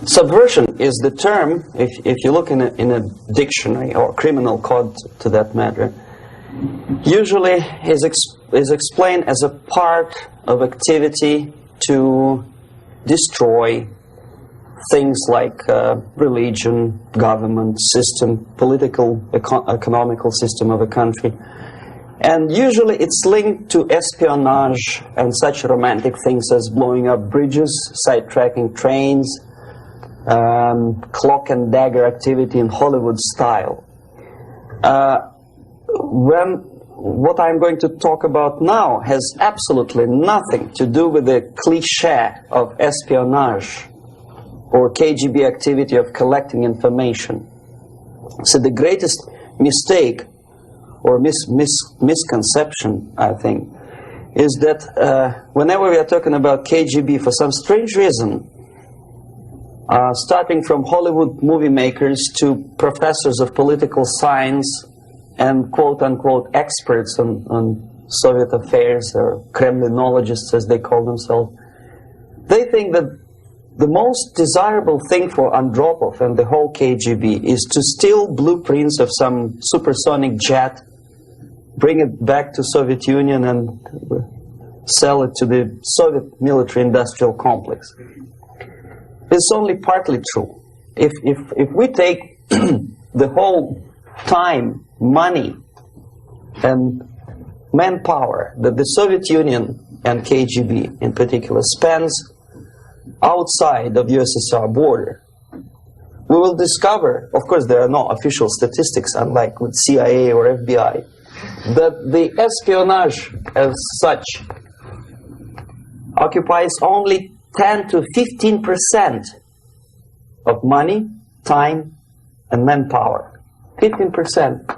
Subversion is the term, if you look in a dictionary or criminal code to that matter, usually is explained as a part of activity to destroy things like religion, government, system, political, economical system of a country. And usually it's linked to espionage and such romantic things as blowing up bridges, sidetracking trains, cloak and dagger activity in Hollywood style. What I'm going to talk about now has absolutely nothing to do with the cliché of espionage or KGB activity of collecting information. So the greatest mistake or misconception, I think, is that whenever we are talking about KGB, for some strange reason, starting from Hollywood movie makers to professors of political science and quote-unquote experts on Soviet affairs, or Kremlinologists as they call themselves, they think that the most desirable thing for Andropov and the whole KGB is to steal blueprints of some supersonic jet, bring it back to Soviet Union and sell it to the Soviet military-industrial complex. It's only partly true. If we take the whole time, money, and manpower that the Soviet Union and KGB in particular spends outside of USSR border, we will discover, of course there are no official statistics unlike with CIA or FBI, that the espionage as such occupies only 10 to 15% of money, time, and manpower. 15%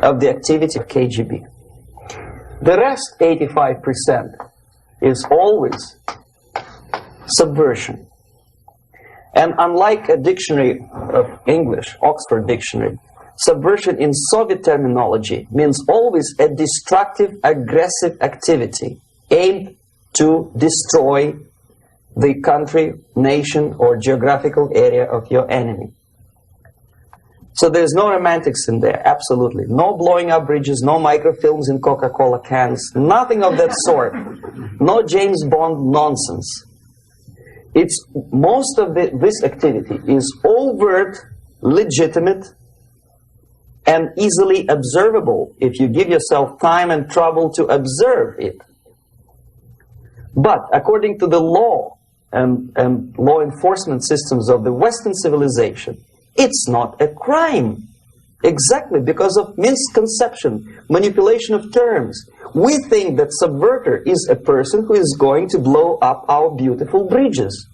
of the activity of KGB. The rest, 85%, is always subversion. And unlike a dictionary of English, Oxford Dictionary, subversion in Soviet terminology means always a destructive, aggressive activity aimed to destroy the country, nation, or geographical area of your enemy. So there's no romantics in there, absolutely. No blowing up bridges, no microfilms in Coca-Cola cans, nothing of that sort. No James Bond nonsense. It's most of this activity is overt, legitimate, and easily observable if you give yourself time and trouble to observe it. But according to the law and law enforcement systems of the Western civilization, it's not a crime. Exactly because of misconception, manipulation of terms. We think that subverter is a person who is going to blow up our beautiful bridges.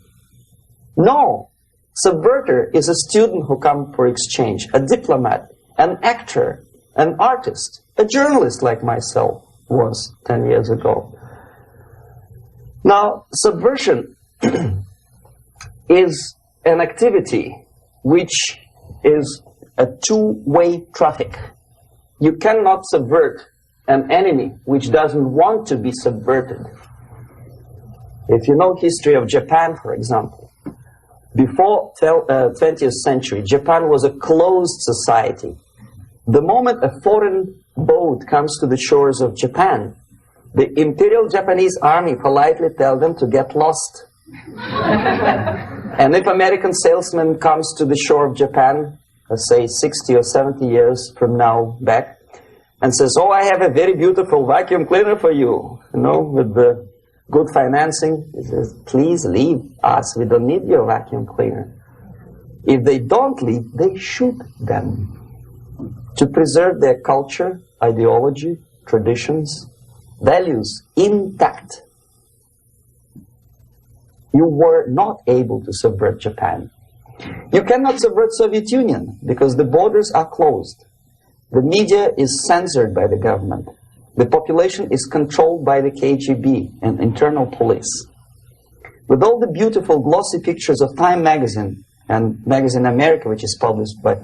No. Subverter is a student who comes for exchange, a diplomat, an actor, an artist, a journalist like myself was 10 years ago. Now, subversion is an activity which is a two-way traffic. You cannot subvert an enemy which doesn't want to be subverted. If you know history of Japan, for example, before 20th century, Japan was a closed society. The moment a foreign boat comes to the shores of Japan, the Imperial Japanese Army politely tells them to get lost. And if American salesman comes to the shore of Japan, let's say 60 or 70 years from now back, and says, oh, I have a very beautiful vacuum cleaner for you, you know, with the good financing, he says, please leave us, we don't need your vacuum cleaner. If they don't leave, they shoot them to preserve their culture, ideology, traditions, values intact. You were not able to subvert Japan. You cannot subvert Soviet Union because the borders are closed. The media is censored by the government. The population is controlled by the KGB and internal police. With all the beautiful glossy pictures of Time magazine and Magazine America, which is published by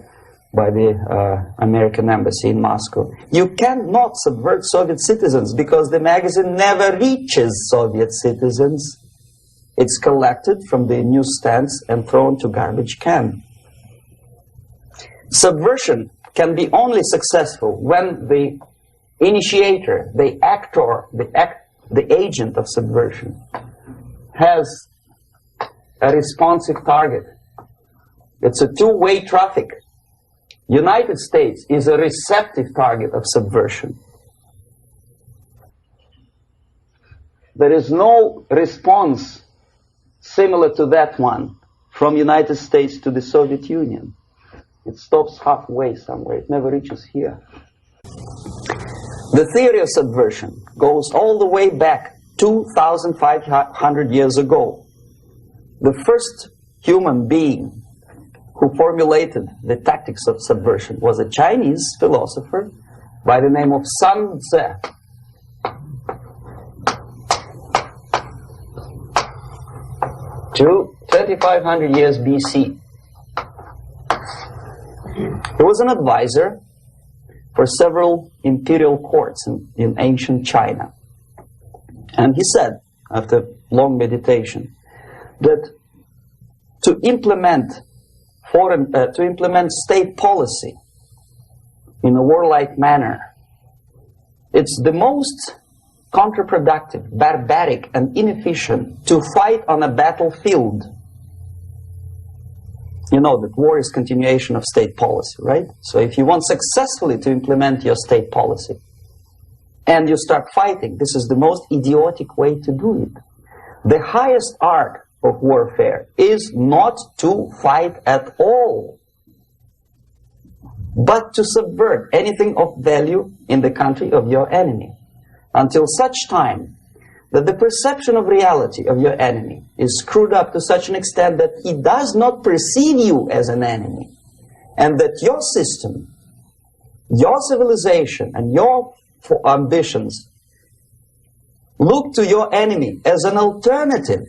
the American embassy in Moscow, you cannot subvert Soviet citizens because the magazine never reaches Soviet citizens. It's collected from the newsstands and thrown to garbage can. Subversion can be only successful when the initiator, the actor, the agent of subversion has a responsive target. It's a two-way traffic. United States is a receptive target of subversion. There is no response similar to that one from United States to the Soviet Union. It stops halfway somewhere. It never reaches here. The theory of subversion goes all the way back 2,500 years ago. The first human being who formulated the tactics of subversion was a Chinese philosopher by the name of Sun Tzu. To 2,500 years BC. He was an advisor for several imperial courts in ancient China. And he said, after long meditation, that to implement state policy in a warlike manner, it's the most counterproductive, barbaric, and inefficient to fight on a battlefield. You know that war is continuation of state policy, right? So if you want successfully to implement your state policy and you start fighting, this is the most idiotic way to do it. The highest art of warfare is not to fight at all, but to subvert anything of value in the country of your enemy, until such time that the perception of reality of your enemy is screwed up to such an extent that he does not perceive you as an enemy, and that your system, your civilization, and your ambitions look to your enemy as an alternative,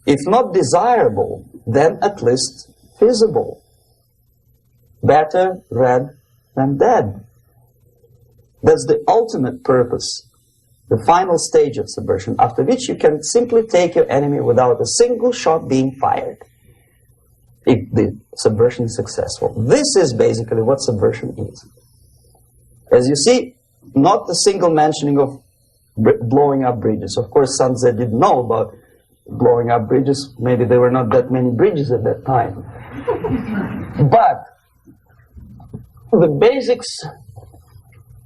if not desirable, then at least feasible. Better red than dead. That's the ultimate purpose, the final stage of subversion, after which you can simply take your enemy without a single shot being fired, if the subversion is successful. This is basically what subversion is. As you see, not a single mentioning of blowing up bridges. Of course, Sun Tzu didn't know about blowing up bridges. Maybe there were not that many bridges at that time. But the basics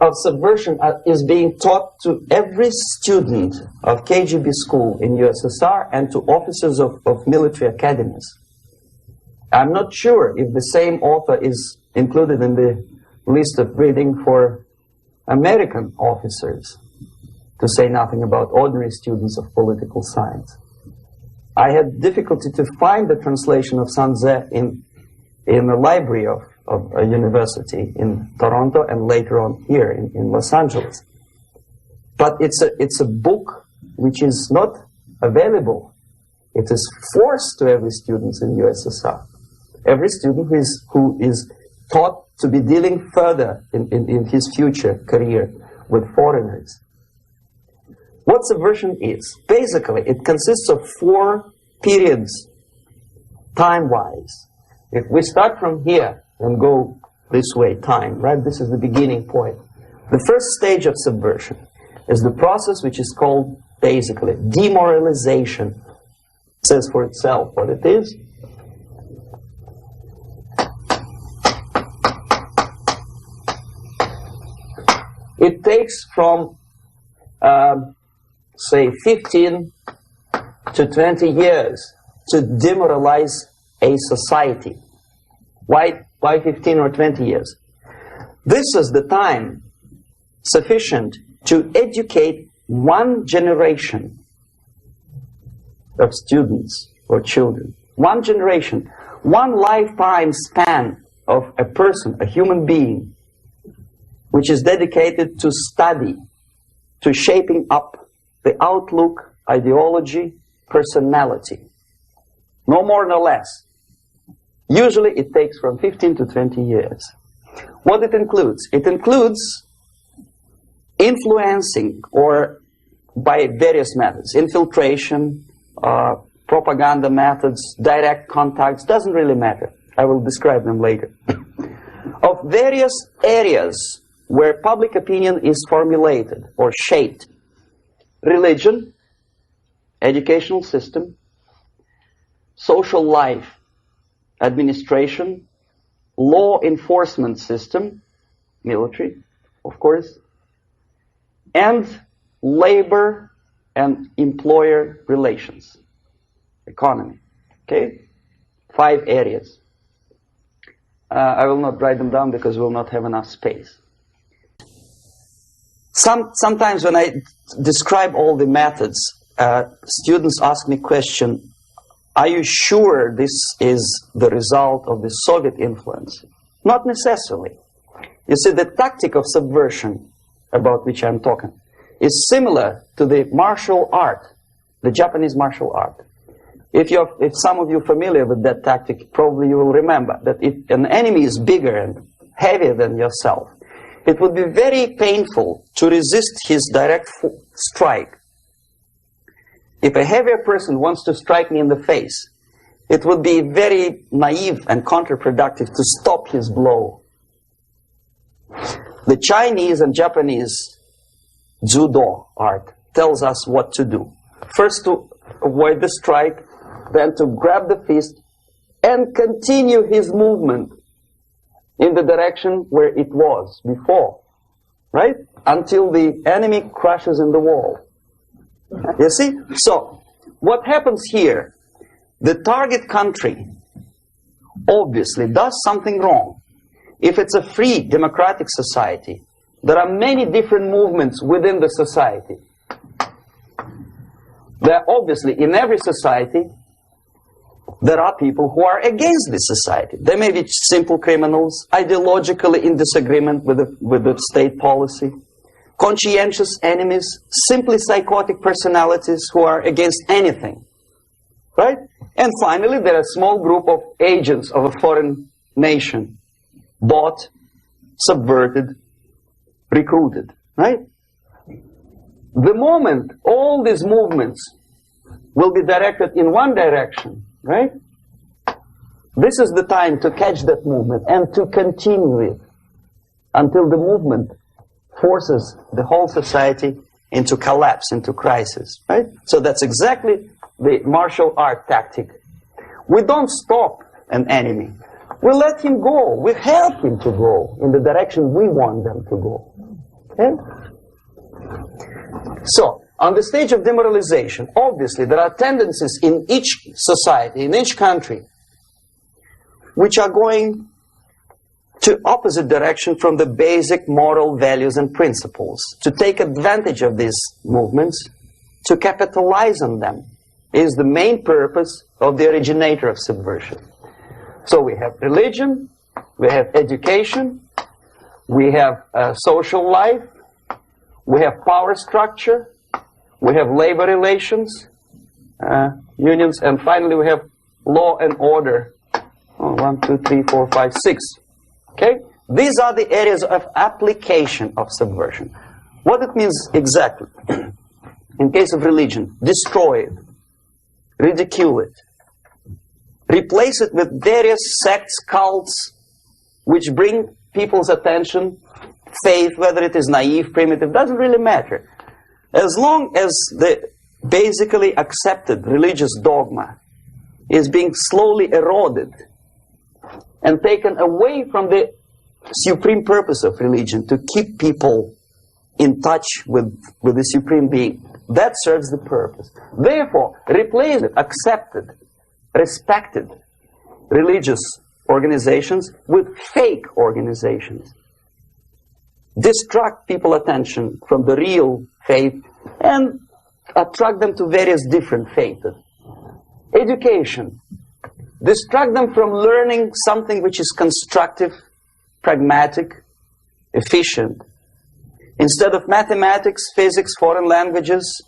of subversion is being taught to every student of KGB school in USSR and to officers of military academies. I'm not sure if the same author is included in the list of reading for American officers, to say nothing about ordinary students of political science. I had difficulty to find the translation of Sun Tzu in the library of a university in Toronto and later on here in Los Angeles. But it's a book which is not available. It is forced to every student in USSR. Every student who is taught to be dealing further in his future career with foreigners. What subversion is? Basically, it consists of 4 periods, time-wise. If we start from here and go this way, time, right? This is the beginning point. The first stage of subversion is the process which is called, basically, demoralization. It says for itself what it is. It takes from, say, 15 to 20 years to demoralize a society. Why 15 or 20 years? This is the time sufficient to educate one generation of students or children. One generation, one lifetime span of a person, a human being, which is dedicated to study, to shaping up the outlook, ideology, personality. No more, no less. Usually it takes from 15 to 20 years. What it includes? It includes influencing, or by various methods, infiltration, propaganda methods, direct contacts, doesn't really matter. I will describe them later. Of various areas where public opinion is formulated or shaped: religion, educational system, social life, administration, law enforcement system, military, of course, and labor and employer relations, economy. Okay? 5 areas. I will not write them down because we will not have enough space. Sometimes when I describe all the methods, students ask me question, are you sure this is the result of the Soviet influence? Not necessarily. You see, the tactic of subversion, about which I'm talking, is similar to the martial art, the Japanese martial art. If some of you are familiar with that tactic, probably you will remember that if an enemy is bigger and heavier than yourself, it would be very painful to resist his direct strike. If a heavier person wants to strike me in the face, it would be very naive and counterproductive to stop his blow. The Chinese and Japanese judo art tells us what to do. First, to avoid the strike, then to grab the fist and continue his movement in the direction where it was before, right? Until the enemy crashes in the wall. You see? So, what happens here? The target country obviously does something wrong. If it's a free democratic society, there are many different movements within the society. There are obviously, in every society, there are people who are against this society. They may be simple criminals, ideologically in disagreement with the state policy, conscientious enemies, simply psychotic personalities who are against anything. Right? And finally, there are a small group of agents of a foreign nation, bought, subverted, recruited. Right? The moment all these movements will be directed in one direction, right? This is the time to catch that movement and to continue it until the movement forces the whole society into collapse, into crisis, right? So that's exactly the martial art tactic. We don't stop an enemy. We let him go. We help him to go in the direction we want them to go. Okay? So, on the stage of demoralization, obviously there are tendencies in each society, in each country, which are going to opposite direction from the basic moral values and principles. To take advantage of these movements, to capitalize on them, is the main purpose of the originator of subversion. So we have religion, we have education, we have social life, we have power structure, we have labor relations, unions, and finally we have law and order. 1, 2, 3, 4, 5, 6. Okay? These are the areas of application of subversion. What it means exactly? In case of religion, destroy it, ridicule it, replace it with various sects, cults, which bring people's attention, faith, whether it is naive, primitive, doesn't really matter. As long as the basically accepted religious dogma is being slowly eroded and taken away from the supreme purpose of religion, to keep people in touch with the supreme being, that serves the purpose. Therefore, replace it, accepted, respected religious organizations with fake organizations. Distract people's attention from the real faith and attract them to various different faiths. Education. Distract them from learning something which is constructive, pragmatic, efficient. Instead of mathematics, physics, foreign languages,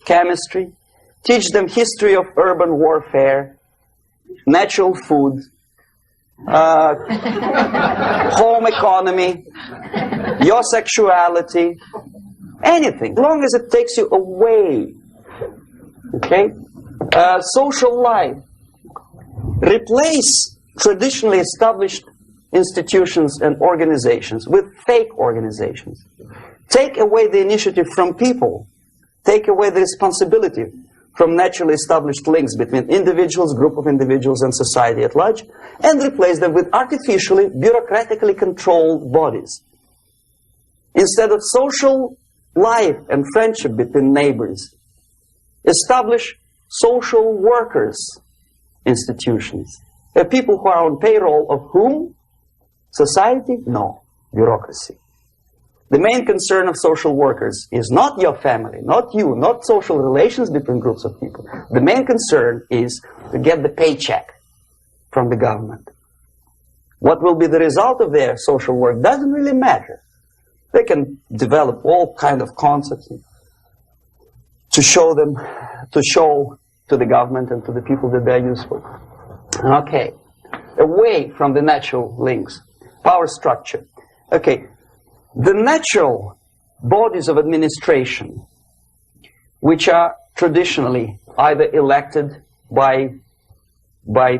chemistry, teach them history of urban warfare, natural food, home economy, your sexuality, anything, as long as it takes you away, okay, Social life. Replace traditionally established institutions and organizations with fake organizations. Take away the initiative from people. Take away the responsibility from naturally established links between individuals, group of individuals, and society at large, and replace them with artificially, bureaucratically controlled bodies. Instead of social life and friendship between neighbors, establish social workers institutions. People who are on payroll of whom? Society? No. Bureaucracy. The main concern of social workers is not your family, not you, not social relations between groups of people. The main concern is to get the paycheck from the government. What will be the result of their social work doesn't really matter. They can develop all kind of concepts to show to the government and to the people that they're useful. Okay, away from the natural links. Power structure. Okay, the natural bodies of administration, which are traditionally either elected by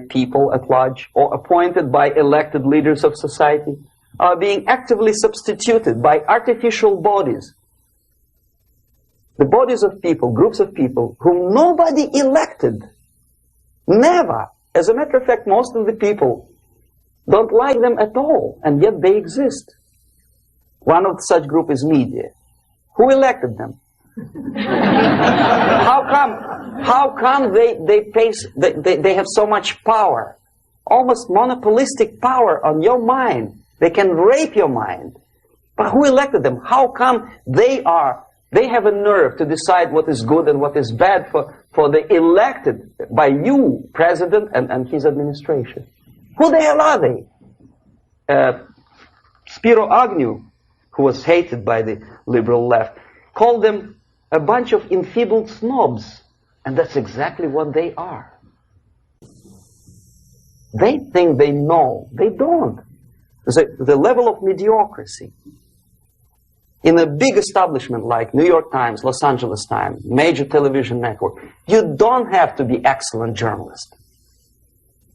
people at large or appointed by elected leaders of society, are being actively substituted by artificial bodies. The bodies of people, groups of people, whom nobody elected. Never. As a matter of fact, most of the people don't like them at all, and yet they exist. One of such group is media. Who elected them? How come they have so much power? Almost monopolistic power on your mind. They can rape your mind. But who elected them? How come they have a nerve to decide what is good and what is bad for the elected by you, president, and his administration? Who the hell are they? Spiro Agnew, who was hated by the liberal left, called them a bunch of enfeebled snobs. And that's exactly what they are. They think they know. They don't. The level of mediocrity. In a big establishment like New York Times, Los Angeles Times, major television network, you don't have to be excellent journalist.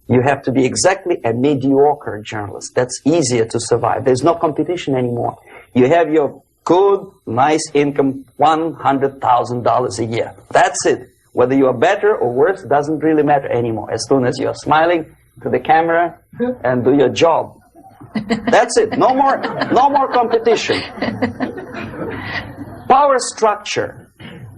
You have to be exactly a mediocre journalist. That's easier to survive. There's no competition anymore. You have your good, nice income, $100,000 a year. That's it. Whether you are better or worse doesn't really matter anymore. As soon as you're smiling to the camera and do your job. That's it. No more competition. Power structure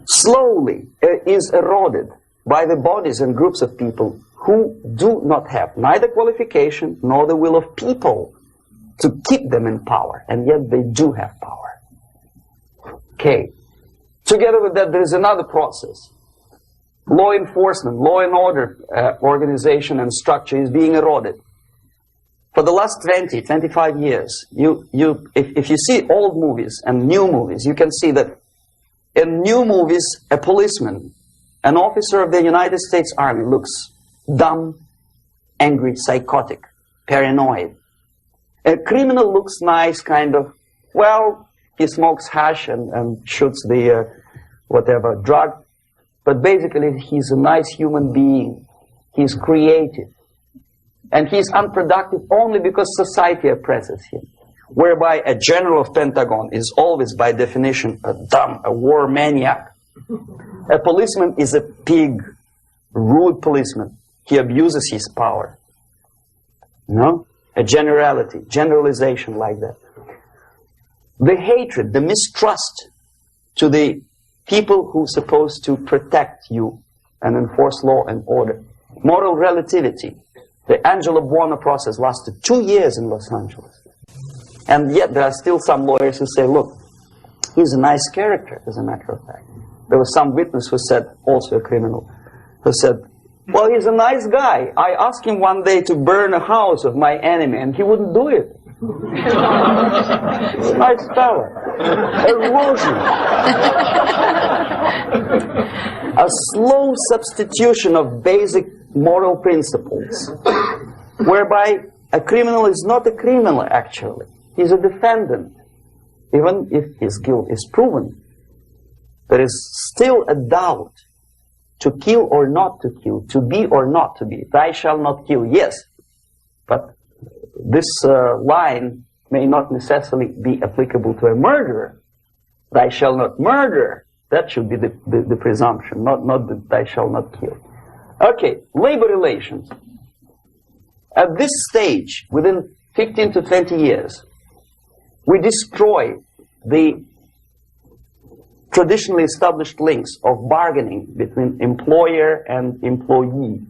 slowly is eroded by the bodies and groups of people who do not have neither qualification nor the will of people to keep them in power, and yet they do have power. Okay. Together with that, there is another process. Law enforcement, law and order organization and structure is being eroded. For the last 20, 25 years, if you see old movies and new movies, you can see that in new movies, a policeman, an officer of the United States Army looks dumb, angry, psychotic, paranoid. A criminal looks nice, kind of, well, he smokes hash and shoots the whatever drug, but basically he's a nice human being. He's creative. And he's unproductive only because society oppresses him. Whereby a general of Pentagon is always, by definition, a war maniac. A policeman is a pig, rude policeman. He abuses his power. No? A generalization like that. The hatred, the mistrust to the people who are supposed to protect you and enforce law and order. Moral relativity. The Angelo Buono process lasted 2 years in Los Angeles. And yet there are still some lawyers who say, look, he's a nice character, as a matter of fact. There was some witness who said, also a criminal, who said, well, he's a nice guy. I asked him one day to burn a house of my enemy, and he wouldn't do it. He's a nice fella. Erosion. A slow substitution of basic moral principles, whereby a criminal is not a criminal, actually. He's a defendant. Even if his guilt is proven, there is still a doubt To kill or not to kill, to be or not to be. Thou shalt not kill, yes. But this line may not necessarily be applicable to a murderer. Thou shalt not murder. That should be the presumption, not that thou shalt not kill. Okay, labor relations. At this stage, within 15 to 20 years, we destroy the traditionally established links of bargaining between employer and employee.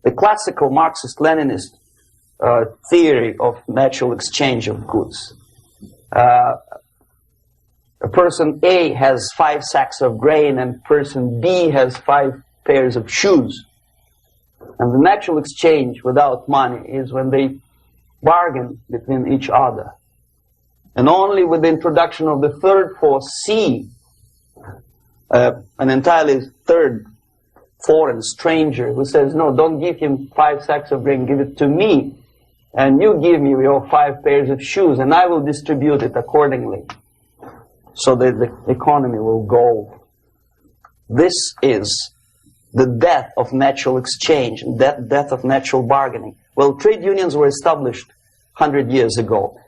The classical Marxist-Leninist theory of natural exchange of goods. A person A has 5 sacks of grain and person B has 5 pairs of shoes. And the natural exchange without money is when they bargain between each other. And only with the introduction of the third force, C, an entirely third foreign stranger who says, no, don't give him 5 sacks of grain, give it to me. And you give me your 5 pairs of shoes, and I will distribute it accordingly. So that the economy will go. This is the death of natural exchange, death of natural bargaining. Well, trade unions were established 100 years ago.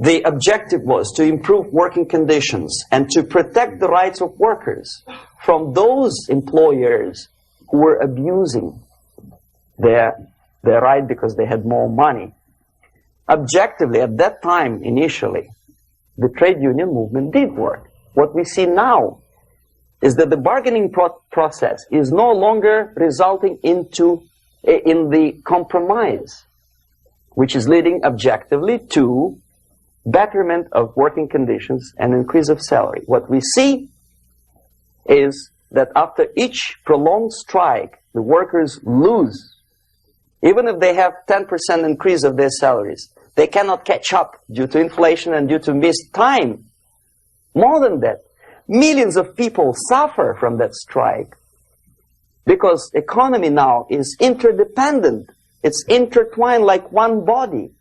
The objective was to improve working conditions and to protect the rights of workers from those employers who were abusing their right because they had more money. Objectively, at that time, initially, the trade union movement did work. What we see now is that the bargaining process is no longer resulting in the compromise, which is leading objectively to betterment of working conditions and increase of salary. What we see is that after each prolonged strike, the workers lose. Even if they have 10% increase of their salaries, they cannot catch up due to inflation and due to missed time. More than that, millions of people suffer from that strike because economy now is interdependent. It's intertwined like one body.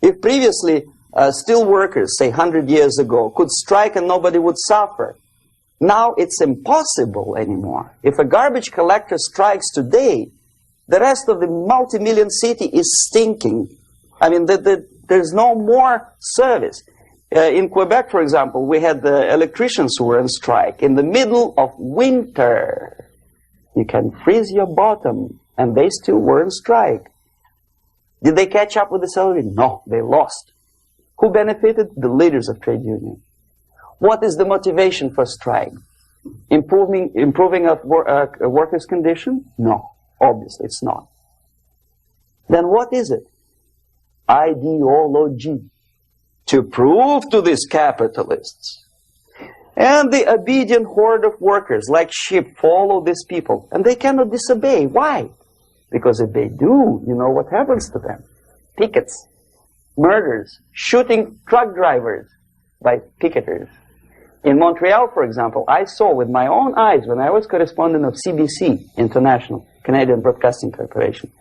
If previously steel workers, say 100 years ago, could strike and nobody would suffer, now it's impossible anymore. If a garbage collector strikes today, the rest of the multi-million city is stinking. I mean, there's no more service. In Quebec, for example, we had the electricians who were on strike in the middle of winter. You can freeze your bottom, and they still were on strike. Did they catch up with the salary? No, they lost. Who benefited? The leaders of trade union. What is the motivation for strike? Improving of a workers' condition? No, obviously it's not. Then what is it? Ideology. To prove to these capitalists. And the obedient horde of workers, like sheep, follow these people. And they cannot disobey. Why? Because if they do, you know what happens to them. Pickets, murders, shooting truck drivers by picketers. In Montreal, for example, I saw with my own eyes when I was correspondent of CBC International, Canadian Broadcasting Corporation,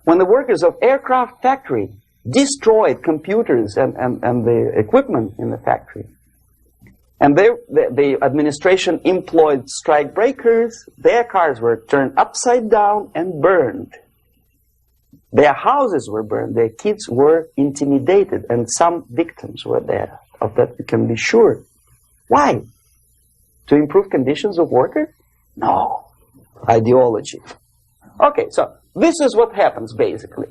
when the workers of aircraft factory destroyed computers and the equipment in the factory. And the administration employed strike breakers. Their cars were turned upside down and burned. Their houses were burned. Their kids were intimidated. And some victims were there. Of that we can be sure. Why? To improve conditions of workers? No. Ideology. Okay, so this is what happens basically.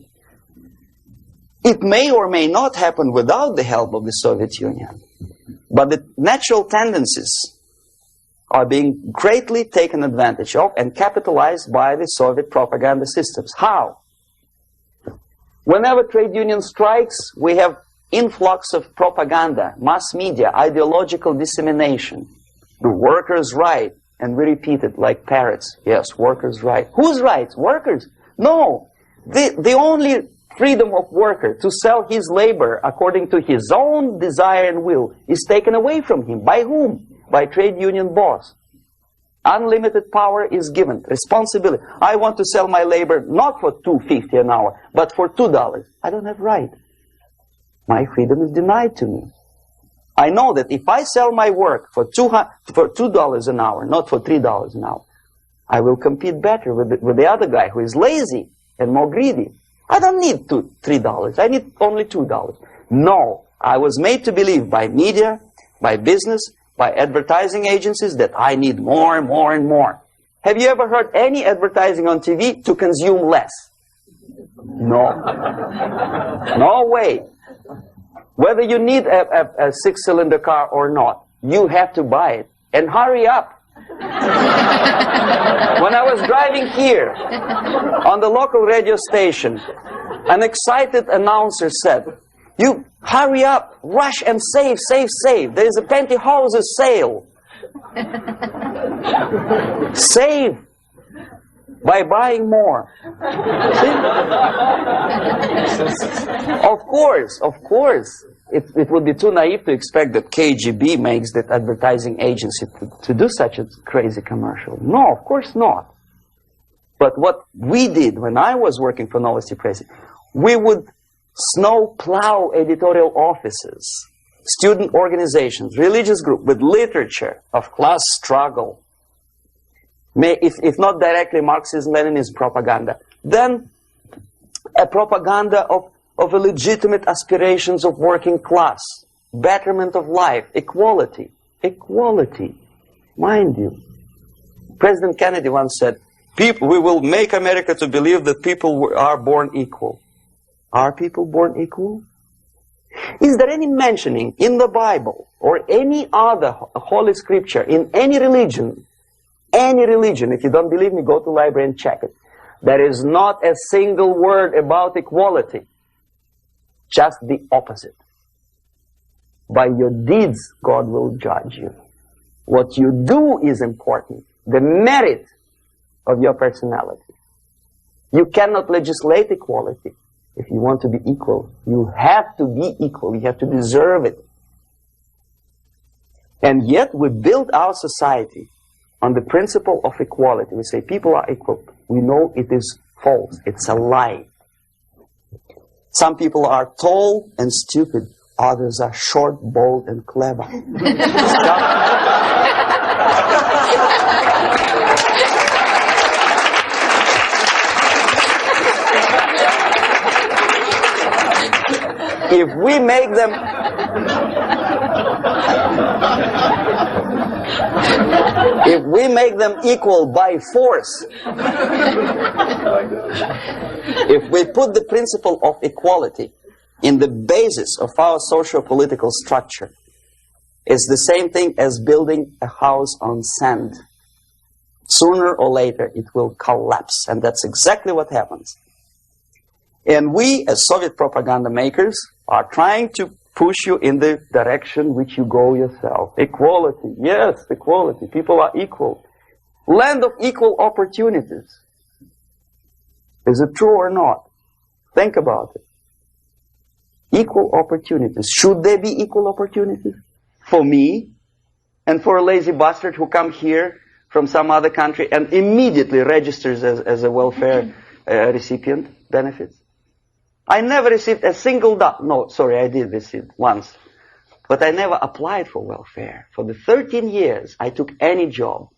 It may or may not happen without the help of the Soviet Union. But the natural tendencies are being greatly taken advantage of and capitalized by the Soviet propaganda systems. How? Whenever trade union strikes, we have influx of propaganda, mass media, ideological dissemination. The workers' right, and we repeat it like parrots. Yes, workers' right. Whose rights? Workers? No. The only freedom of worker to sell his labor according to his own desire and will is taken away from him. By whom? By trade union boss. Unlimited power is given. Responsibility. I want to sell my labor not for $2.50 an hour, but for $2. I don't have right. My freedom is denied to me. I know that if I sell my work for $2 an hour, not for $3 an hour, I will compete better with the other guy who is lazy and more greedy. I don't need $3. I need only $2. No, I was made to believe by media, by business, by advertising agencies that I need more and more and more. Have you ever heard any advertising on TV to consume less? No. No way. Whether you need a six-cylinder car or not, you have to buy it. And hurry up. When I was driving here on the local radio station, an excited announcer said, "You hurry up, rush and save, save, save. There is a pantyhose sale." Save by buying more. See? Of course. It would be too naive to expect that KGB makes that advertising agency to do such a crazy commercial. No, of course not. But what we did when I was working for Novosti Press, we would snow plow editorial offices, student organizations, religious groups with literature of class struggle. If not directly Marxism-Leninism propaganda, then a propaganda of the legitimate aspirations of working class, betterment of life, equality. Equality, mind you. President Kennedy once said, we will make America to believe that people are born equal. Are people born equal? Is there any mentioning in the Bible or any other holy scripture in any religion, if you don't believe me, go to the library and check it. There is not a single word about equality. Just the opposite. By your deeds, God will judge you. What you do is important. The merit of your personality. You cannot legislate equality. If you want to be equal, you have to be equal. You have to deserve it. And yet we build our society on the principle of equality. We say people are equal. We know it is false. It's a lie. Some people are tall and stupid. Others are short, bold, and clever. If we make them equal by force, if we put the principle of equality in the basis of our socio-political structure, it's the same thing as building a house on sand. Sooner or later it will collapse, and that's exactly what happens. And we, as Soviet propaganda makers, are trying to push you in the direction which you go yourself. Equality, yes, equality. People are equal. Land of equal opportunities. Is it true or not? Think about it. Equal opportunities. Should there be equal opportunities? For me and for a lazy bastard who comes here from some other country and immediately registers as a welfare recipient benefits? I never received a single dollar. No, sorry, I did receive once. But I never applied for welfare. For the 13 years, I took any job.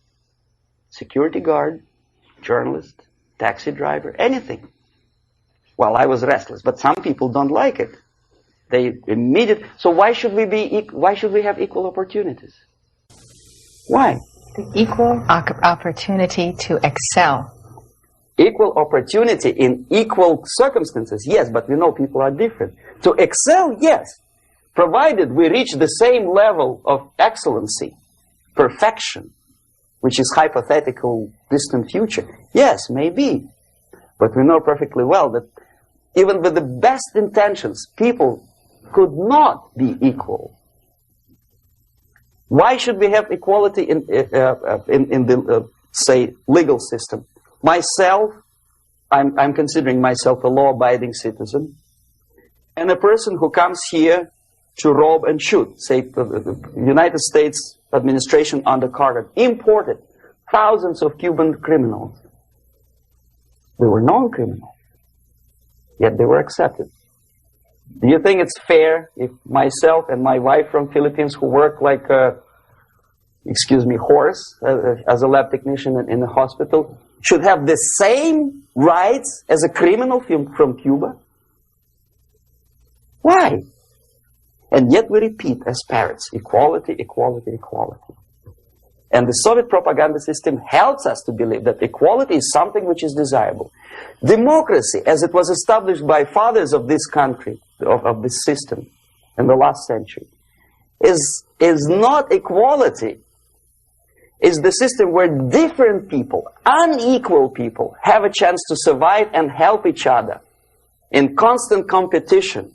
Security guard, journalist, taxi driver, anything. Well, I was restless, but some people don't like it. They immediately. So why should we have equal opportunities? Why? The equal opportunity to excel. Equal opportunity in equal circumstances, yes, but we know people are different. To excel, yes, provided we reach the same level of excellency, perfection, which is hypothetical, distant future. Yes, maybe. But we know perfectly well that even with the best intentions, people could not be equal. Why should we have equality in the, say, legal system? Myself, I'm considering myself a law-abiding citizen, and a person who comes here to rob and shoot, say, the United States administration under Carter, imported thousands of Cuban criminals. They were non-criminals, yet they were accepted. Do you think it's fair if myself and my wife from Philippines, who work like excuse me, horse, as a lab technician in the hospital, should have the same rights as a criminal from Cuba? Why? And yet we repeat as parrots, equality, equality, equality. And the Soviet propaganda system helps us to believe that equality is something which is desirable. Democracy, as it was established by fathers of this country, of this system in the last century, is not equality. It's the system where different people, unequal people, have a chance to survive and help each other in constant competition,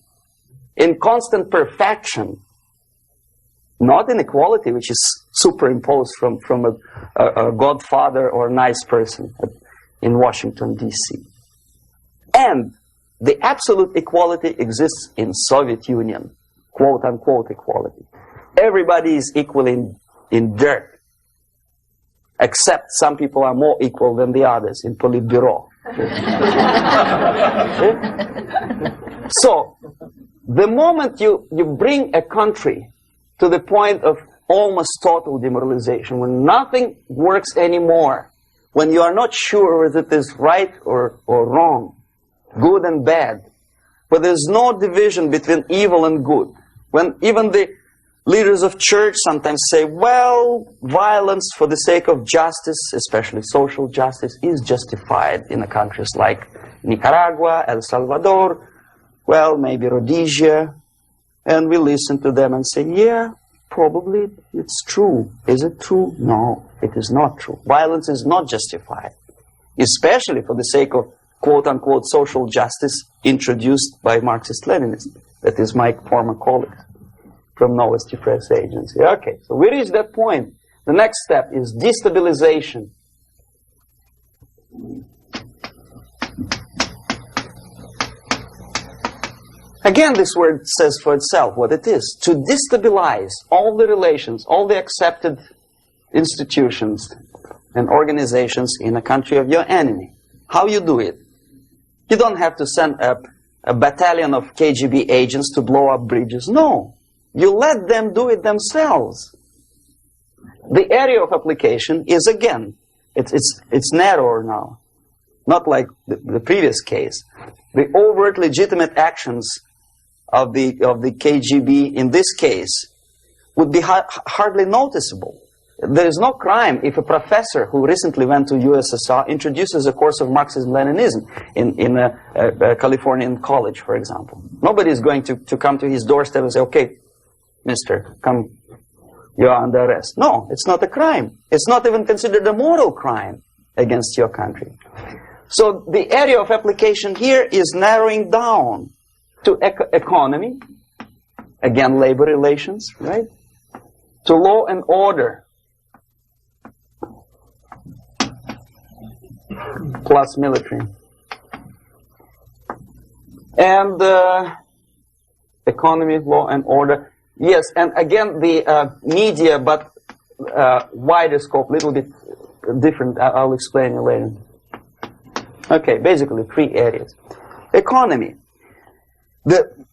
in constant perfection, not in equality, which is superimposed from a godfather or nice person in Washington, D.C. And the absolute equality exists in Soviet Union, quote-unquote equality. Everybody is equal in dirt, except some people are more equal than the others in Politburo. So, the moment you bring a country to the point of almost total demoralization, when nothing works anymore, when you are not sure whether it is right or wrong, good and bad, but there's no division between evil and good, when even the leaders of church sometimes say, well, violence for the sake of justice, especially social justice, is justified in countries like Nicaragua, El Salvador, well, maybe Rhodesia, and we listen to them and say, yeah, probably it's true. Is it true? No, it is not true. Violence is not justified, especially for the sake of quote-unquote social justice introduced by Marxist-Leninists. That is my former colleagues from Novosti Press Agency. Okay, so we reach that point. The next step is destabilization. Again, this word says for itself what it is. To destabilize all the relations, all the accepted institutions and organizations in a country of your enemy. How you do it? You don't have to send a battalion of KGB agents to blow up bridges. No. You let them do it themselves. The area of application is, again, it's narrower now. Not like the previous case. The overt legitimate actions of the KGB in this case would be hardly noticeable. There is no crime if a professor who recently went to USSR introduces a course of Marxism-Leninism in a Californian college, for example. Nobody is going to come to his doorstep and say, okay, mister, come, you are under arrest. No, it's not a crime. It's not even considered a moral crime against your country. So the area of application here is narrowing down to economy, again, labor relations, right? To law and order, plus military. And economy, law and order. Yes, and again, the media, but wider scope, little bit different. I'll explain it later. Okay, basically 3 areas. Economy. The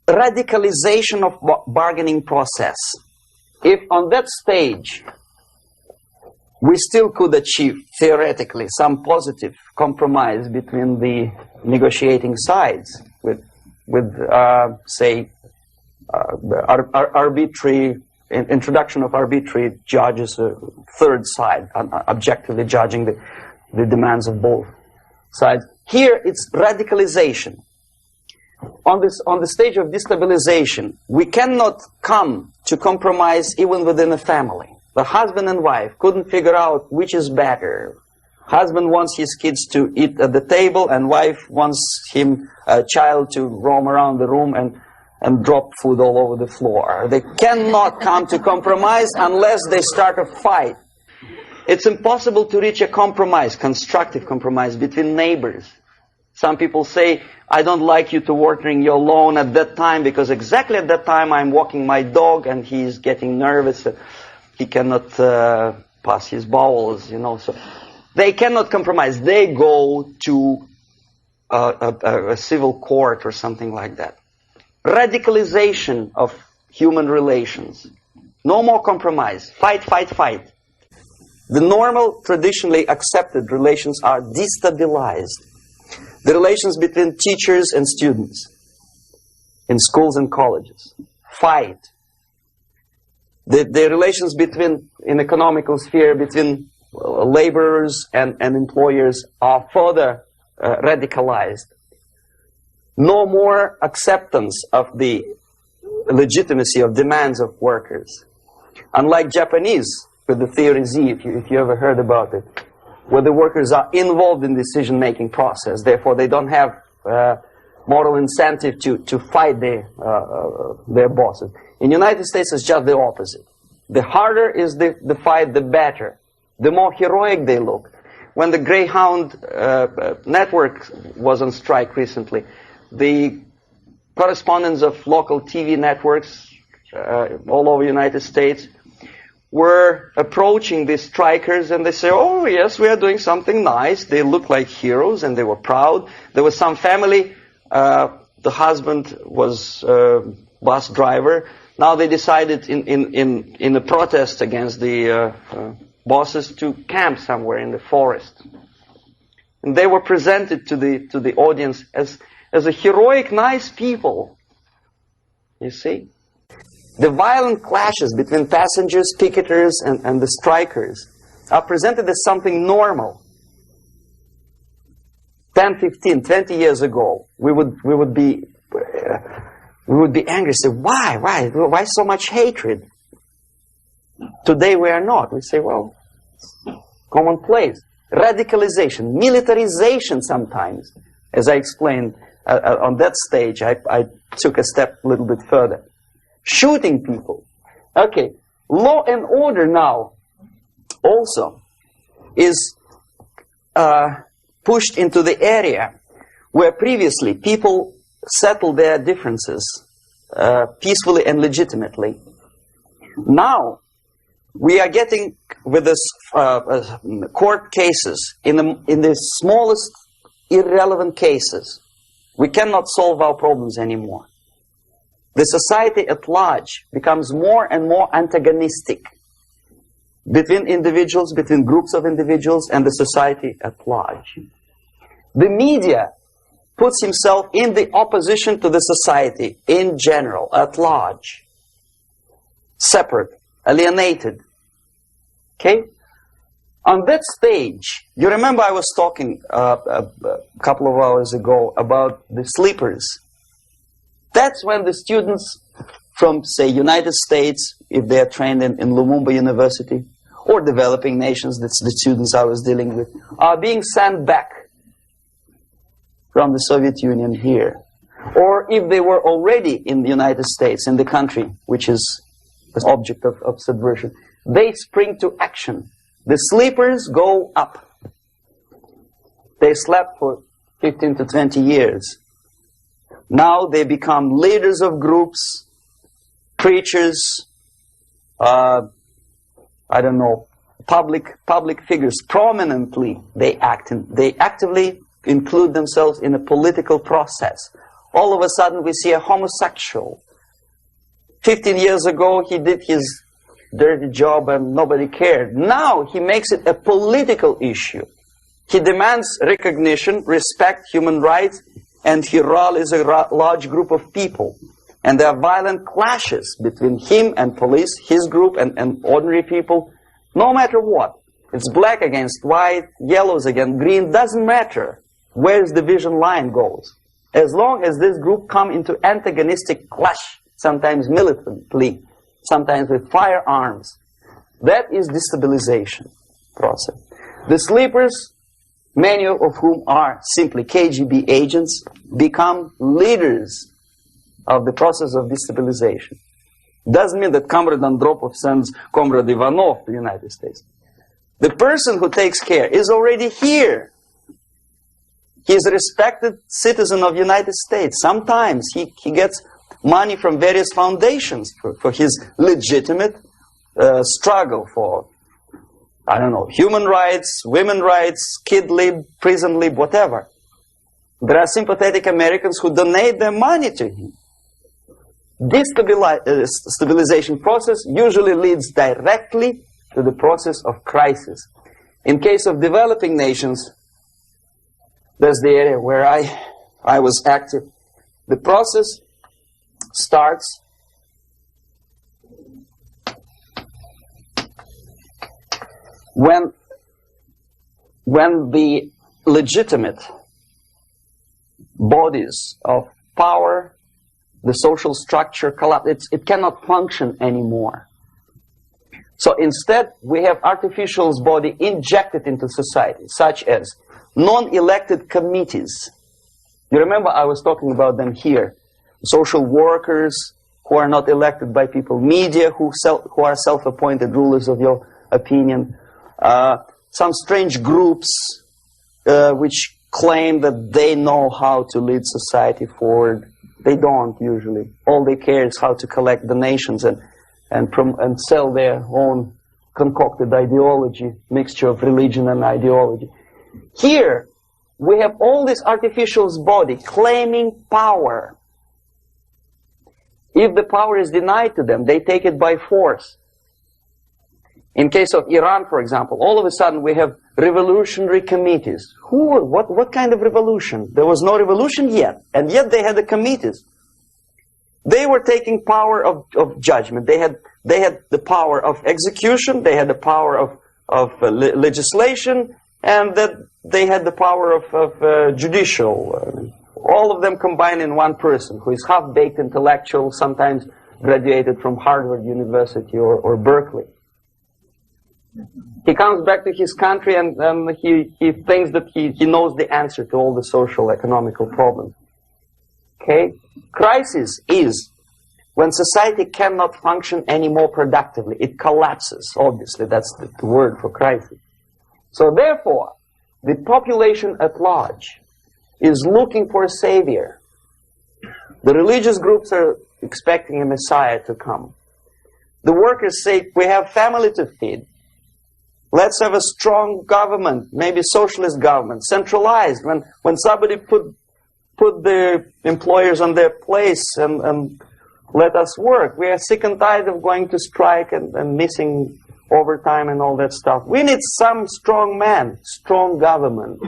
radicalization of bargaining process. If on that stage we still could achieve, theoretically, some positive compromise between the negotiating sides with say, arbitrary introduction of arbitrary judges, a third side, objectively judging the demands of both sides. Here it's radicalization. On the stage of destabilization, we cannot come to compromise even within a family. The husband and wife couldn't figure out which is better. Husband wants his kids to eat at the table, and wife wants a child to roam around the room and drop food all over the floor. They cannot come to compromise unless they start a fight. It's impossible to reach a compromise, constructive compromise, between neighbors. Some people say, I don't like you to watering your lawn at that time because exactly at that time I'm walking my dog and he's getting nervous. He cannot pass his bowels, you know. So they cannot compromise. They go to a civil court or something like that. Radicalization of human relations. No more compromise. Fight, fight, fight. The normal, traditionally accepted relations are destabilized. The relations between teachers and students in schools and colleges. Fight. The relations between, in economical sphere, between laborers and employers are further radicalized. No more acceptance of the legitimacy of demands of workers. Unlike Japanese, with the theory Z, if you ever heard about it, where the workers are involved in the decision-making process, therefore they don't have moral incentive to fight their bosses. In the United States, it's just the opposite. The harder is the fight, the better. The more heroic they look. When the Greyhound network was on strike recently, the correspondents of local TV networks all over the United States were approaching the strikers, and they say, oh yes, we are doing something nice. They looked like heroes and they were proud. There was some family, the husband was bus driver. Now they decided in a protest against the bosses to camp somewhere in the forest. And they were presented to the audience as a heroic, nice people. You see? The violent clashes between passengers, picketers, and the strikers are presented as something normal. 10, 15, 20 years ago, we would be angry, say, why so much hatred? Today we are not. We say, well, commonplace. Radicalization, militarization sometimes. As I explained on that stage, I took a step a little bit further. Shooting people. Okay, law and order now also is pushed into the area where previously people settled their differences peacefully and legitimately. Now we are getting with this court cases in the smallest irrelevant cases. We cannot solve our problems anymore. The society at large becomes more and more antagonistic between individuals, between groups of individuals, and the society at large. The media puts himself in the opposition to the society in general, at large. Separate, alienated. Okay? On that stage, you remember I was talking a couple of hours ago about the sleepers. That's when the students from, say, United States, if they are trained in Lumumba University, or developing nations, that's the students I was dealing with, are being sent back from the Soviet Union here. Or if they were already in the United States, in the country, which is the object of subversion, they spring to action. The sleepers go up. They slept for 15 to 20 years. Now they become leaders of groups, preachers, I don't know, public figures. Prominently they act. They actively include themselves in a political process. All of a sudden we see a homosexual. 15 years ago he did his dirty job and nobody cared. Now he makes it a political issue. He demands recognition, respect, human rights, and he rallies a large group of people. And there are violent clashes between him and police, his group and ordinary people, no matter what. It's black against white, yellows against green, doesn't matter where the division line goes. As long as this group come into antagonistic clash, sometimes militantly, sometimes with firearms, that is destabilization process. The sleepers, many of whom are simply KGB agents, become leaders of the process of destabilization. Doesn't mean that Comrade Andropov sends Comrade Ivanov to the United States. The person who takes care is already here. He is a respected citizen of the United States. Sometimes he gets money from various foundations for his legitimate struggle for, I don't know, human rights, women's rights, kid lib, prison lib, whatever. There are sympathetic Americans who donate their money to him. Destabilization process usually leads directly to the process of crisis. In case of developing nations, that's the area where I was active. The process starts when the legitimate bodies of power, the social structure collapse. It cannot function anymore. So instead, we have artificial body injected into society, such as non-elected committees. You remember I was talking about them here. Social workers who are not elected by people, media who are self-appointed rulers of your opinion, some strange groups which claim that they know how to lead society forward. They don't usually. All they care is how to collect donations and sell their own concocted ideology, mixture of religion and ideology. Here, we have all this artificial body claiming power. If the power is denied to them, they take it by force. In case of Iran, for example, all of a sudden we have revolutionary committees. What kind of revolution? There was no revolution yet, and yet they had the committees. They were taking power of judgment. They had the power of execution. They had the power of legislation, and that they had the power of judicial. All of them combined in one person, who is half-baked intellectual, sometimes graduated from Harvard University or Berkeley. He comes back to his country and he thinks that he knows the answer to all the social, economical problems. Okay? Crisis is when society cannot function anymore productively. It collapses, obviously. That's the word for crisis. So therefore, the population at large is looking for a savior. The religious groups are expecting a Messiah to come. The workers say, we have family to feed. Let's have a strong government, maybe socialist government, centralized. When somebody put the employers on their place and let us work. We are sick and tired of going to strike and missing overtime and all that stuff. We need some strong man, strong government,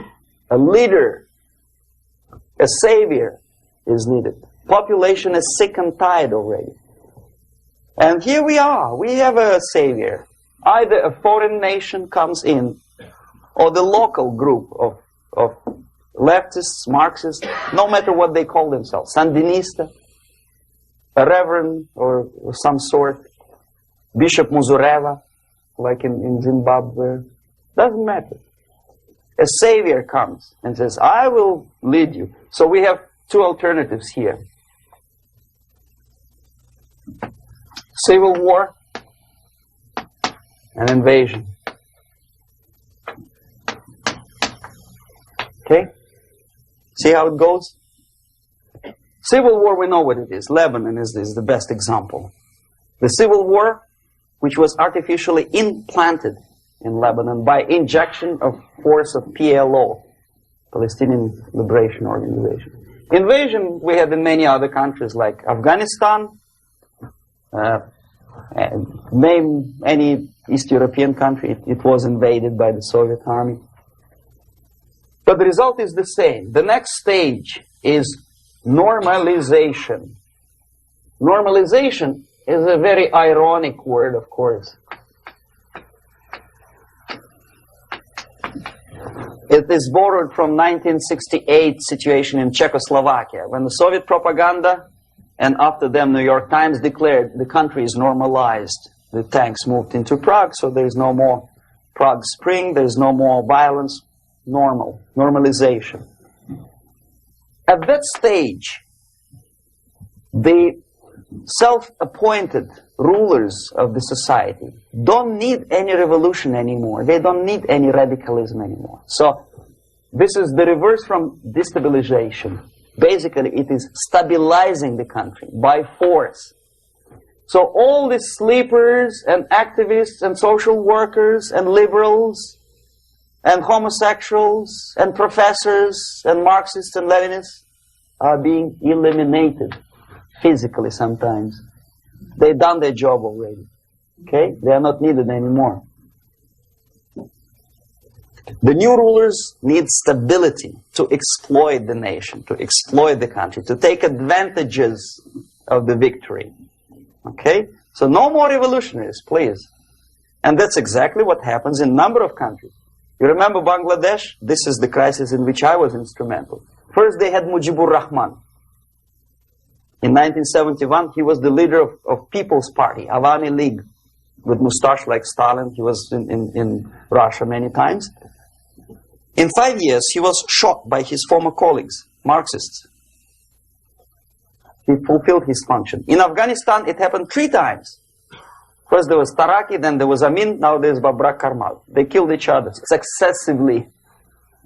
a leader, a savior is needed. Population is sick and tired already. And here we are. We have a savior. Either a foreign nation comes in, or the local group of leftists, Marxists, no matter what they call themselves, Sandinista, a reverend or some sort, Bishop Muzureva, like in Zimbabwe, doesn't matter. A savior comes and says, I will lead you. So we have two alternatives here. Civil war and invasion. Okay? See how it goes? Civil war, we know what it is. Lebanon is the best example. The civil war, which was artificially implanted in Lebanon by injection of force of PLO, Palestinian Liberation Organization. Invasion we have in many other countries like Afghanistan. Name any East European country, it was invaded by the Soviet army. But the result is the same. The next stage is normalization. Normalization is a very ironic word, of course. It is borrowed from 1968 situation in Czechoslovakia, when the Soviet propaganda and after them New York Times declared the country is normalized. The tanks moved into Prague, so there is no more Prague Spring, there is no more violence. Normalization. At that stage, the self-appointed rulers of the society don't need any revolution anymore. They don't need any radicalism anymore. So this is the reverse from destabilization. Basically, it is stabilizing the country by force. So all the sleepers and activists and social workers and liberals and homosexuals and professors and Marxists and Leninists are being eliminated. physically sometimes. They've done their job already. Okay? They are not needed anymore. The new rulers need stability to exploit the nation, to exploit the country, to take advantages of the victory. Okay? So no more revolutionaries, please. And that's exactly what happens in a number of countries. You remember Bangladesh? This is the crisis in which I was instrumental. First they had Mujibur Rahman. In 1971, he was the leader of People's Party, Awami League, with mustache like Stalin. He was in Russia many times. In 5 years, he was shot by his former colleagues, Marxists. He fulfilled his function. In Afghanistan, it happened 3 times. First there was Taraki, then there was Amin, now there's Babrak Karmal. They killed each other successively,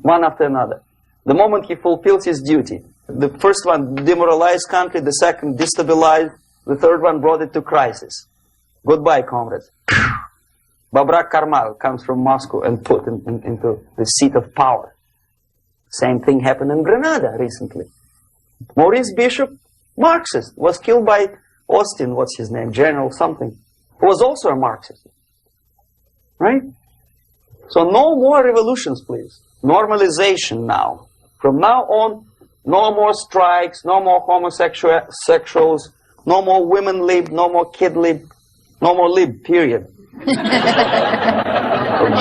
one after another. The moment he fulfills his duty, the first one demoralized country, the second destabilized, the third one brought it to crisis. Goodbye, comrades. Babrak Karmal comes from Moscow and put into the seat of power. Same thing happened in Grenada recently. Maurice Bishop, Marxist, was killed by Austin, what's his name, General something, who was also a Marxist. Right? So no more revolutions, please. Normalization now. From now on, no more strikes, no more homosexuals, no more women lib, no more kid lib, no more lib, period. A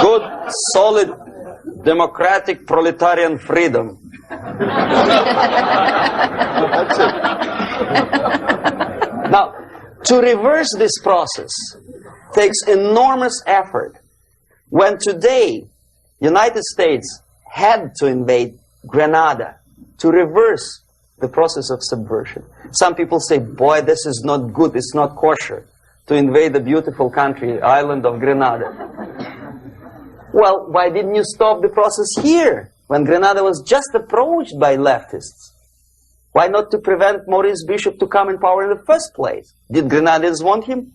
good, solid, democratic, proletarian freedom. That's it. Now, to reverse this process takes enormous effort. When today, United States had to invade Grenada to reverse the process of subversion. Some people say, boy, this is not good, it's not kosher to invade the beautiful country, island of Grenada. Well, why didn't you stop the process here, when Grenada was just approached by leftists? Why not to prevent Maurice Bishop to come in power in the first place? Did Grenadians want him?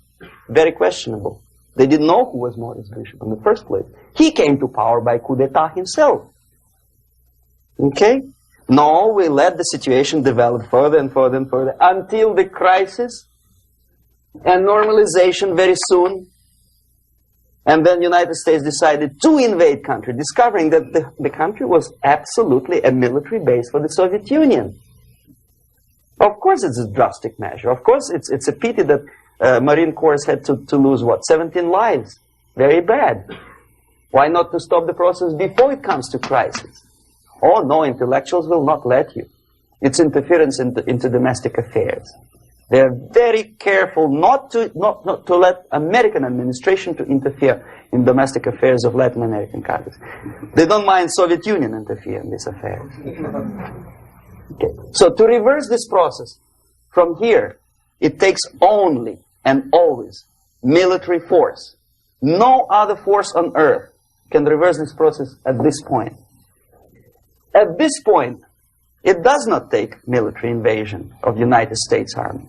Very questionable. They didn't know who was Maurice Bishop in the first place. He came to power by coup d'etat himself. Okay? No, we let the situation develop further and further and further until the crisis and normalization very soon. And then the United States decided to invade country, discovering that the country was absolutely a military base for the Soviet Union. Of course it's a drastic measure. Of course it's a pity that Marine Corps had to lose, what, 17 lives. Very bad. Why not to stop the process before it comes to crisis? Oh no, intellectuals will not let you. It's interference into domestic affairs. They're very careful not to let American administration to interfere in domestic affairs of Latin American countries. They don't mind Soviet Union interfering in these affairs. Okay. So to reverse this process, from here, it takes only and always military force. No other force on earth can reverse this process at this point. At this point, it does not take military invasion of the United States Army.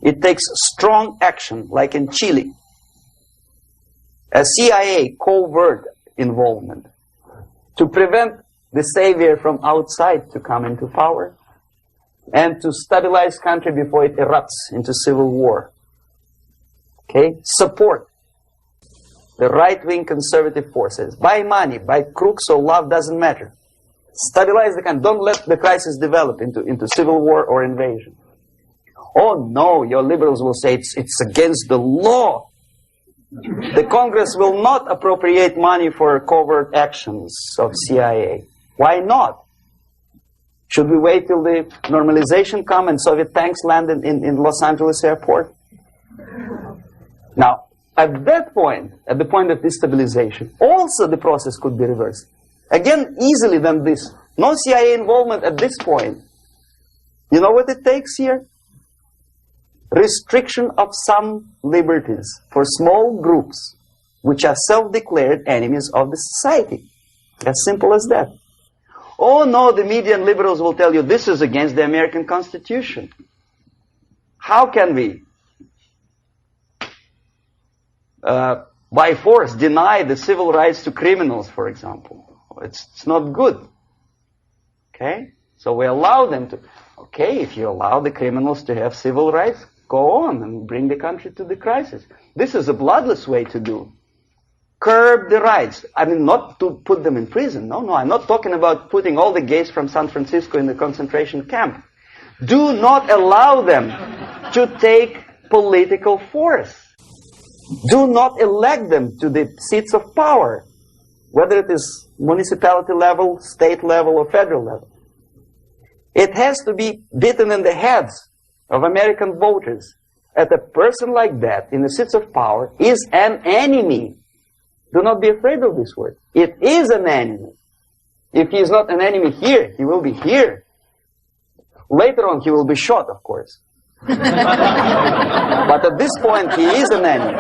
It takes strong action, like in Chile. A CIA covert involvement to prevent the savior from outside to come into power and to stabilize country before it erupts into civil war. Okay? Support the right-wing conservative forces. By money, by crooks or love, doesn't matter. Stabilize the country. Don't let the crisis develop into civil war or invasion. Oh no, your liberals will say it's against the law. The Congress will not appropriate money for covert actions of CIA. Why not? Should we wait till the normalization come and Soviet tanks land in Los Angeles airport? Now, at that point, at the point of destabilization, also the process could be reversed. Again, easily than this. No CIA involvement at this point. You know what it takes here? Restriction of some liberties for small groups which are self-declared enemies of the society. As simple as that. Oh no, the media and liberals will tell you this is against the American Constitution. How can we, by force, deny the civil rights to criminals, for example? It's not good. Okay? So we allow them to. Okay, if you allow the criminals to have civil rights, go on and bring the country to the crisis. This is a bloodless way to do. Curb the rights. I mean, not to put them in prison. No, I'm not talking about putting all the gays from San Francisco in the concentration camp. Do not allow them to take political force. Do not elect them to the seats of power, whether it is municipality level, state level, or federal level. It has to be beaten in the heads of American voters that a person like that in the seats of power is an enemy. Do not be afraid of this word. It is an enemy. If he is not an enemy here, he will be here. Later on, he will be shot, of course. But at this point, he is an enemy.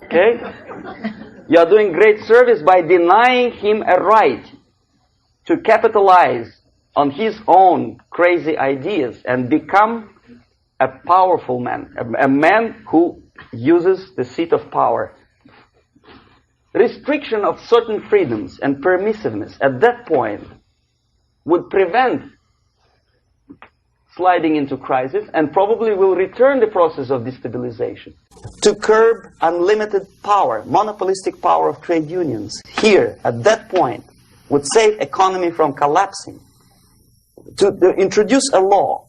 Okay? You are doing great service by denying him a right to capitalize on his own crazy ideas and become a powerful man, a man who uses the seat of power. Restriction of certain freedoms and permissiveness at that point would prevent sliding into crisis and probably will return the process of destabilization. To curb unlimited power, monopolistic power of trade unions, here, at that point, would save economy from collapsing. To introduce a law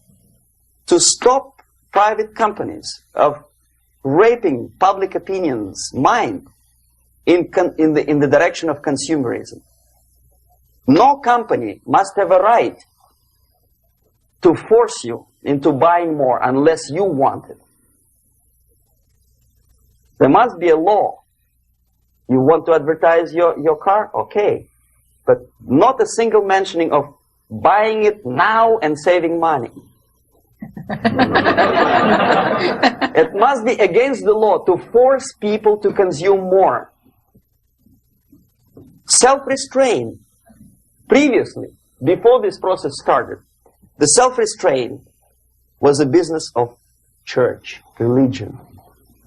to stop private companies of raping public opinion's mind in the direction of consumerism. No company must have a right to force you into buying more unless you want it. There must be a law. You want to advertise your car? Okay. But not a single mentioning of buying it now and saving money. It must be against the law to force people to consume more. Self-restraint. Previously, before this process started, the self-restraint was a business of church, religion.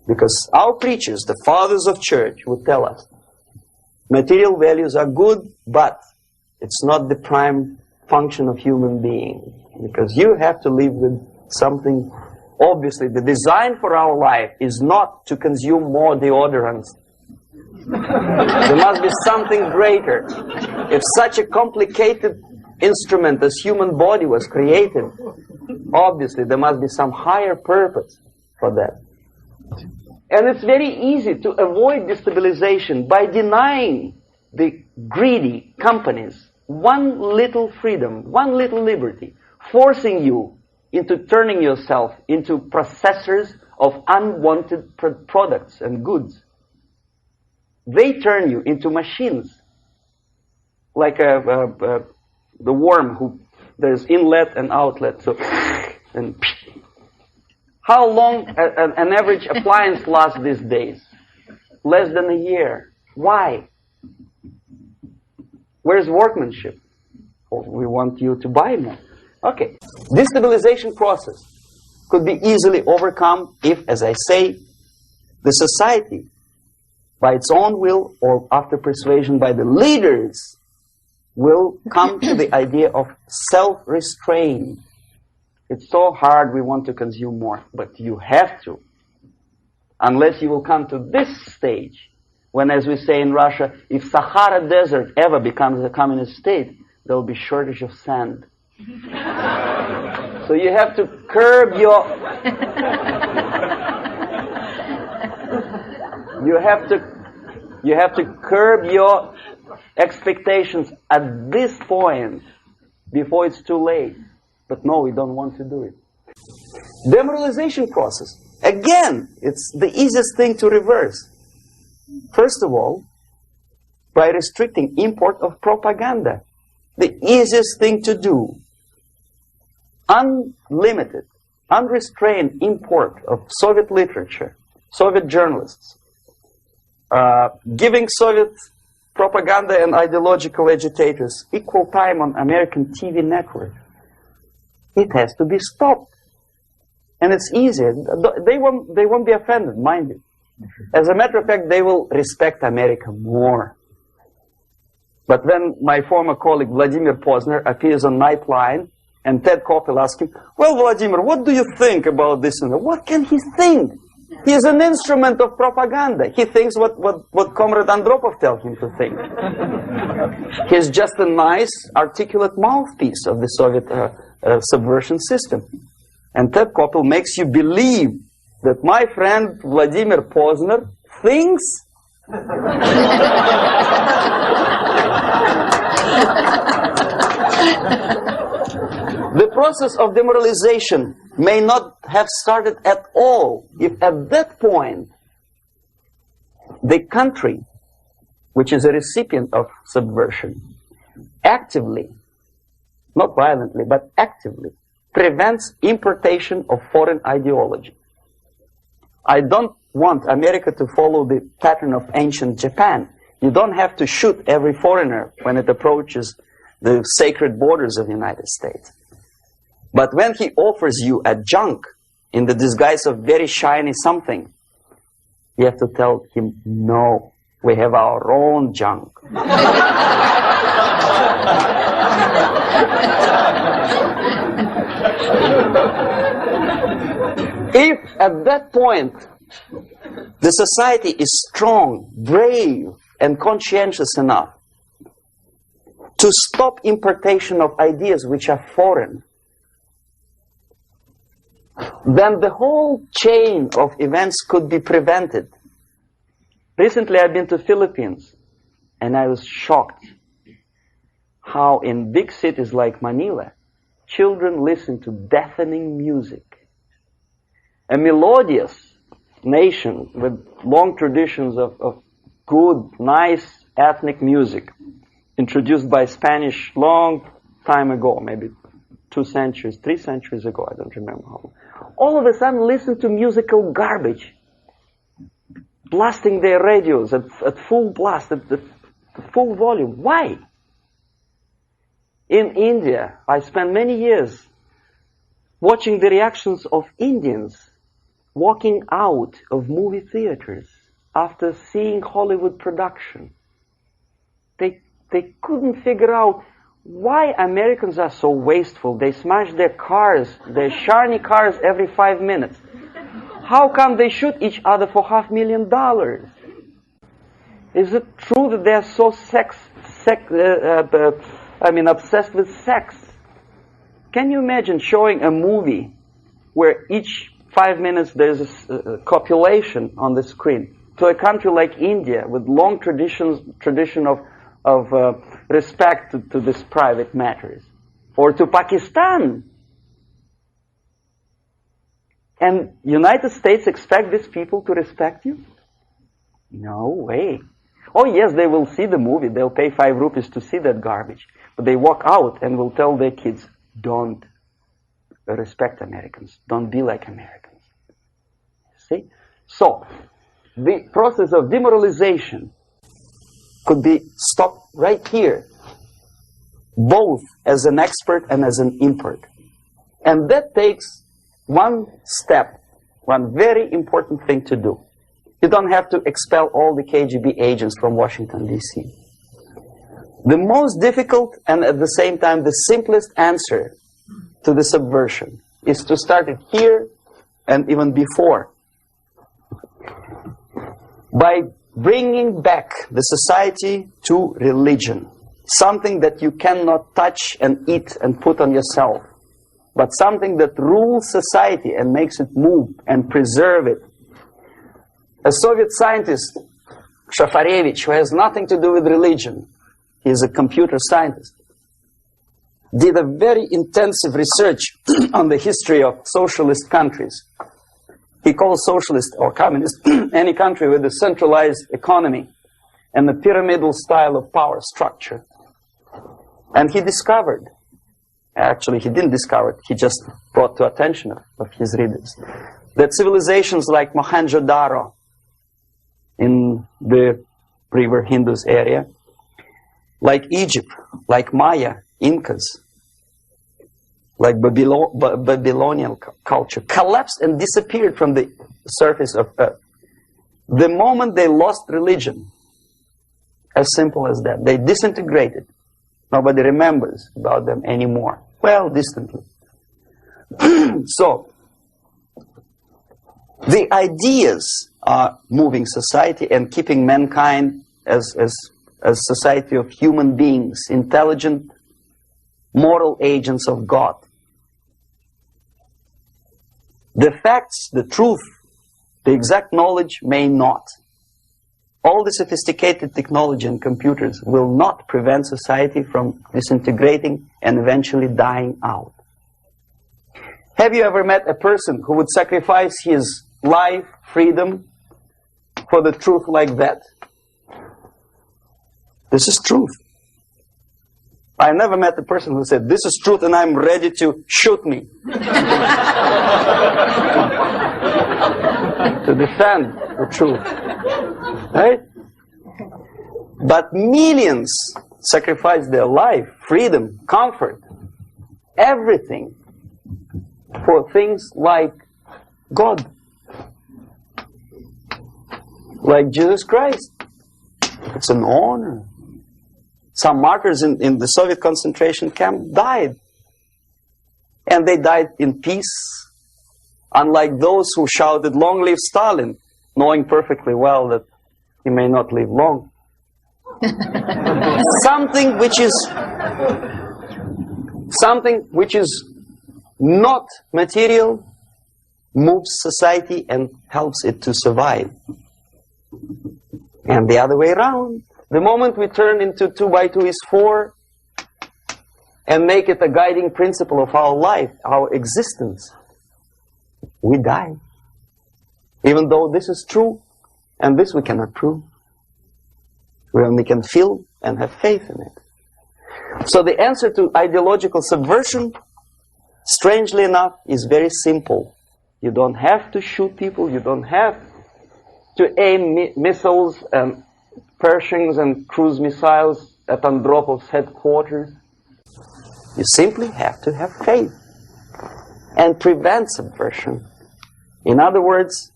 Because our preachers, the fathers of church, would tell us, material values are good, but it's not the prime function of human being. Because you have to live with something. Obviously, the design for our life is not to consume more deodorants. There must be something greater. If such a complicated instrument as human body was created, obviously there must be some higher purpose for that. And it's very easy to avoid destabilization by denying the greedy companies one little freedom, one little liberty, forcing you into turning yourself into processors of unwanted products and goods. They turn you into machines, like the worm who there's inlet and outlet. So, and how long an average appliance lasts these days? Less than a year. Why? Where's workmanship? Oh, we want you to buy more. Okay. Destabilization process could be easily overcome if, as I say, the society, by its own will or after persuasion by the leaders, will come to the idea of self-restraint. It's so hard, we want to consume more, but you have to. Unless you will come to this stage, when, as we say in Russia, if Sahara Desert ever becomes a communist state, there will be shortage of sand. So you have to curb your... You have to curb your expectations at this point before it's too late. But no, we don't want to do it. Demoralization process. Again, it's the easiest thing to reverse. First of all, by restricting import of propaganda. The easiest thing to do. Unlimited, unrestrained import of Soviet literature, Soviet journalists. Giving Soviet propaganda and ideological agitators equal time on American TV network. It has to be stopped. And it's easy. They won't be offended, mind you. As a matter of fact, they will respect America more. But when my former colleague Vladimir Posner appears on Nightline And Ted Koppel asked him, well, Vladimir, what do you think about this? And what can he think? He's an instrument of propaganda. He thinks what Comrade Andropov tells him to think. He's just a nice, articulate mouthpiece of the Soviet subversion system. And Ted Koppel makes you believe that my friend Vladimir Posner thinks the process of demoralization may not have started at all if at that point the country, which is a recipient of subversion, actively, not violently, but actively, prevents importation of foreign ideology. I don't want America to follow the pattern of ancient Japan. You don't have to shoot every foreigner when it approaches the sacred borders of the United States. But when he offers you a junk in the disguise of very shiny something, you have to tell him, no, we have our own junk. If at that point the society is strong, brave, and conscientious enough to stop importation of ideas which are foreign, then the whole chain of events could be prevented. Recently I've been to the Philippines, and I was shocked how in big cities like Manila, children listen to deafening music. A melodious nation with long traditions of good, nice ethnic music, introduced by Spanish long time ago, maybe 2 centuries, 3 centuries ago, I don't remember how long. All of a sudden listen to musical garbage, blasting their radios at full blast, at full volume. Why? In India, I spent many years watching the reactions of Indians walking out of movie theaters after seeing Hollywood production. They couldn't figure out why Americans are so wasteful. They smash their cars, their shiny cars, every 5 minutes. How come they shoot each other for $500,000? Is it true that they're so obsessed with sex? Can you imagine showing a movie where each 5 minutes there's a copulation on the screen to a country like India with long tradition of respect to these private matters, or to Pakistan? And United States expect these people to respect you? No way. Oh yes, they will see the movie, they'll pay 5 rupees to see that garbage, but they walk out and will tell their kids, don't respect Americans, don't be like Americans. See? So, the process of demoralization could be stopped right here, both as an expert and as an import. And that takes one step, one very important thing to do. You don't have to expel all the KGB agents from Washington, D.C. The most difficult and at the same time the simplest answer to the subversion is to start it here and even before, by bringing back the society to religion, something that you cannot touch and eat and put on yourself, but something that rules society and makes it move and preserve it. A Soviet scientist, Shafarevich, who has nothing to do with religion, he is a computer scientist, did a very intensive research on the history of socialist countries. He calls socialist or communist any country with a centralized economy and a pyramidal style of power structure. And he discovered, actually he didn't discover it, he just brought to attention of his readers, that civilizations like Mohenjo-Daro in the river Indus area, like Egypt, like Maya, Incas, like Babylonian culture, collapsed and disappeared from the surface of Earth. The moment they lost religion, as simple as that, they disintegrated. Nobody remembers about them anymore. Well, distantly. So, the ideas are moving society and keeping mankind as society of human beings, intelligent, moral agents of God. The facts, the truth, the exact knowledge may not. All the sophisticated technology and computers will not prevent society from disintegrating and eventually dying out. Have you ever met a person who would sacrifice his life, freedom, for the truth like that? This is truth. I never met a person who said, this is truth and I'm ready to shoot me. To defend the truth. Right? But millions sacrifice their life, freedom, comfort, everything for things like God. Like Jesus Christ. It's an honor. Some martyrs in the Soviet concentration camp died. And they died in peace. Unlike those who shouted, "Long live Stalin," knowing perfectly well that he may not live long. Something which is not material moves society and helps it to survive. And the other way around. The moment we turn into 2 by 2 is 4 and make it a guiding principle of our life, our existence, we die. Even though this is true, and this we cannot prove. We only can feel and have faith in it. So the answer to ideological subversion, strangely enough, is very simple. You don't have to shoot people, you don't have to aim missiles and Pershings and cruise missiles at Andropov's headquarters. You simply have to have faith and prevent subversion. In other words,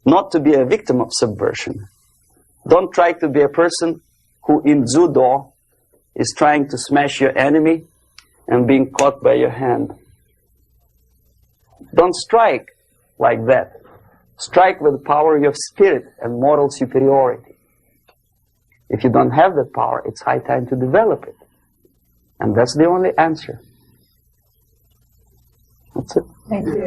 not to be a victim of subversion. Don't try to be a person who in judo is trying to smash your enemy and being caught by your hand. Don't strike like that. Strike with the power of your spirit and moral superiority. If you don't have that power, it's high time to develop it. And that's the only answer. That's it. Thank you.